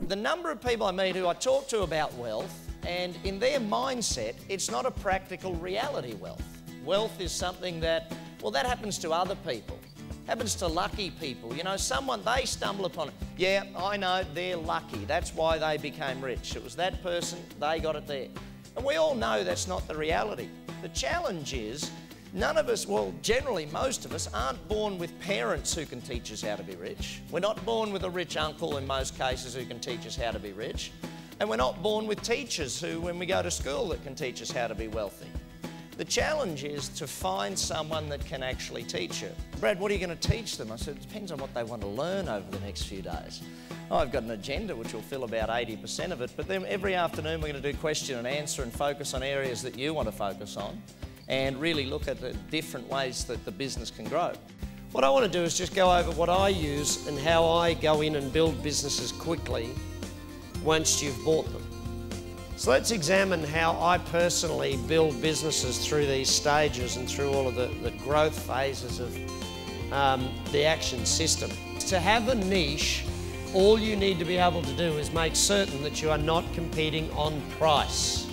The number of people I meet who I talk to about wealth, and in their mindset, it's not a practical reality wealth. Wealth is something that, well, that happens to other people. Happens to lucky people. You know, someone, they stumble upon it. Yeah, I know, they're lucky. That's why they became rich. It was that person, they got it there. And we all know that's not the reality. The challenge is, none of us, well, generally most of us, aren't born with parents who can teach us how to be rich. We're not born with a rich uncle in most cases who can teach us how to be rich. And we're not born with teachers who, when we go to school, that can teach us how to be wealthy. The challenge is to find someone that can actually teach you. Brad, what are you going to teach them? I said, it depends on what they want to learn over the next few days. Oh, I've got an agenda which will fill about 80% of it, but then every afternoon we're going to do question and answer and focus on areas that you want to focus on and really look at the different ways that the business can grow. What I want to do is just go over what I use and how I go in and build businesses quickly once you've bought them. So let's examine how I personally build businesses through these stages and through all of the growth phases of the action system. To have a niche, all you need to be able to do is make certain that you are not competing on price.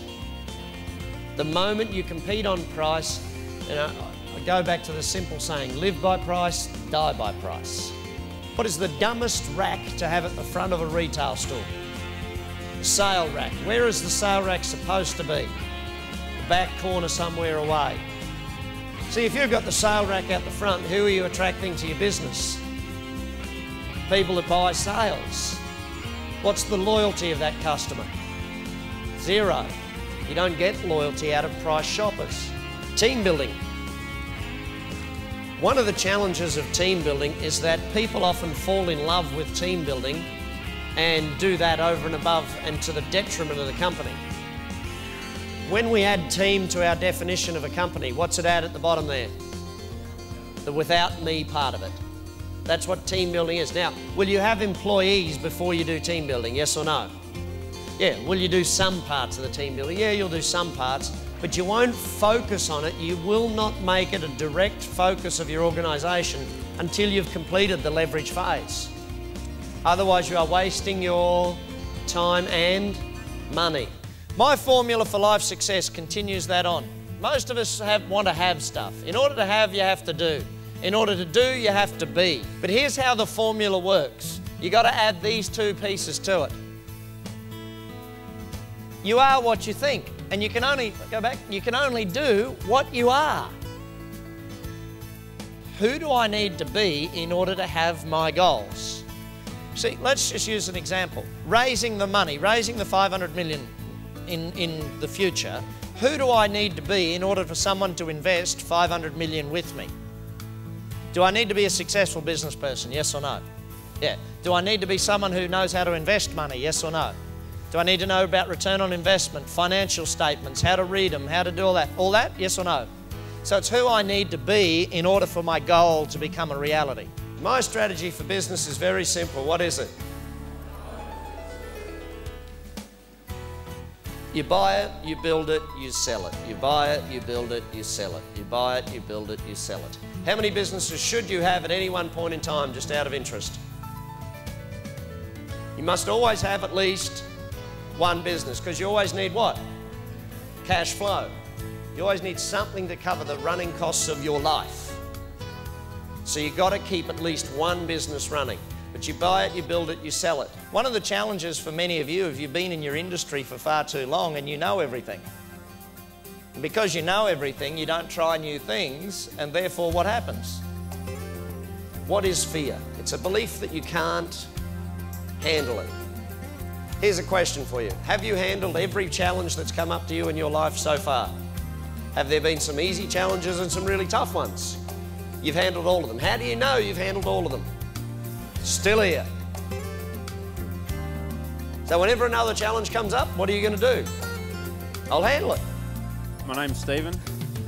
The moment you compete on price, you know, I go back to the simple saying, live by price, die by price. What is the dumbest rack to have at the front of a retail store? Sale rack. Where is the sale rack supposed to be? The back corner somewhere away. See, if you've got the sale rack out the front, who are you attracting to your business? People that buy sales. What's the loyalty of that customer? Zero. You don't get loyalty out of price shoppers. Team building. One of the challenges of team building is that people often fall in love with team building and do that over and above and to the detriment of the company. When we add team to our definition of a company, what's it add at the bottom there? The without me part of it. That's what team building is. Now, will you have employees before you do team building, yes or no? Yeah, will you do some parts of the team building? Yeah, you'll do some parts, but you won't focus on it. You will not make it a direct focus of your organisation until you've completed the leverage phase. Otherwise, you are wasting your time and money. My formula for life success continues that on. Most of us want to have stuff. In order to have, you have to do. In order to do, you have to be. But here's how the formula works. You've got to add these two pieces to it. You are what you think, and you can only, go back, you can only do what you are. Who do I need to be in order to have my goals? See, let's just use an example. Raising the money, raising the 500 million in the future, who do I need to be in order for someone to invest 500 million with me? Do I need to be a successful business person, yes or no? Yeah. Do I need to be someone who knows how to invest money, yes or no? Do I need to know about return on investment, financial statements, how to read them, how to do all that? All that, yes or no? So it's who I need to be in order for my goal to become a reality. My strategy for business is very simple. What is it? You buy it, you build it, you sell it. You buy it, you build it, you sell it. You buy it, you build it, you sell it. How many businesses should you have at any one point in time, just out of interest? You must always have at least one business, because you always need what? Cash flow. You always need something to cover the running costs of your life. So you've got to keep at least one business running. But you buy it, you build it, you sell it. One of the challenges for many of you, if you've been in your industry for far too long and you know everything. And because you know everything, you don't try new things, and therefore what happens? What is fear? It's a belief that you can't handle it. Here's a question for you. Have you handled every challenge that's come up to you in your life so far? Have there been some easy challenges and some really tough ones? You've handled all of them. How do you know you've handled all of them? Still here. So whenever another challenge comes up, what are you going to do? I'll handle it. My name's Stephen,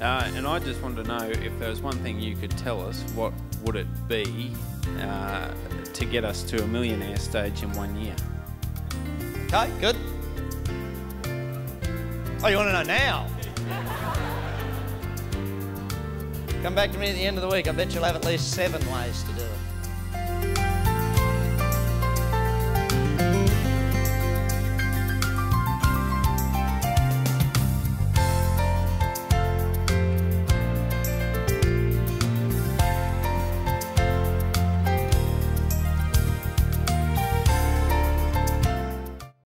and I just wanted to know if there was one thing you could tell us, what would it be to get us to a millionaire stage in 1 year? Okay, good. Oh, you want to know now? Come back to me at the end of the week. I bet you'll have at least 7 ways to do it.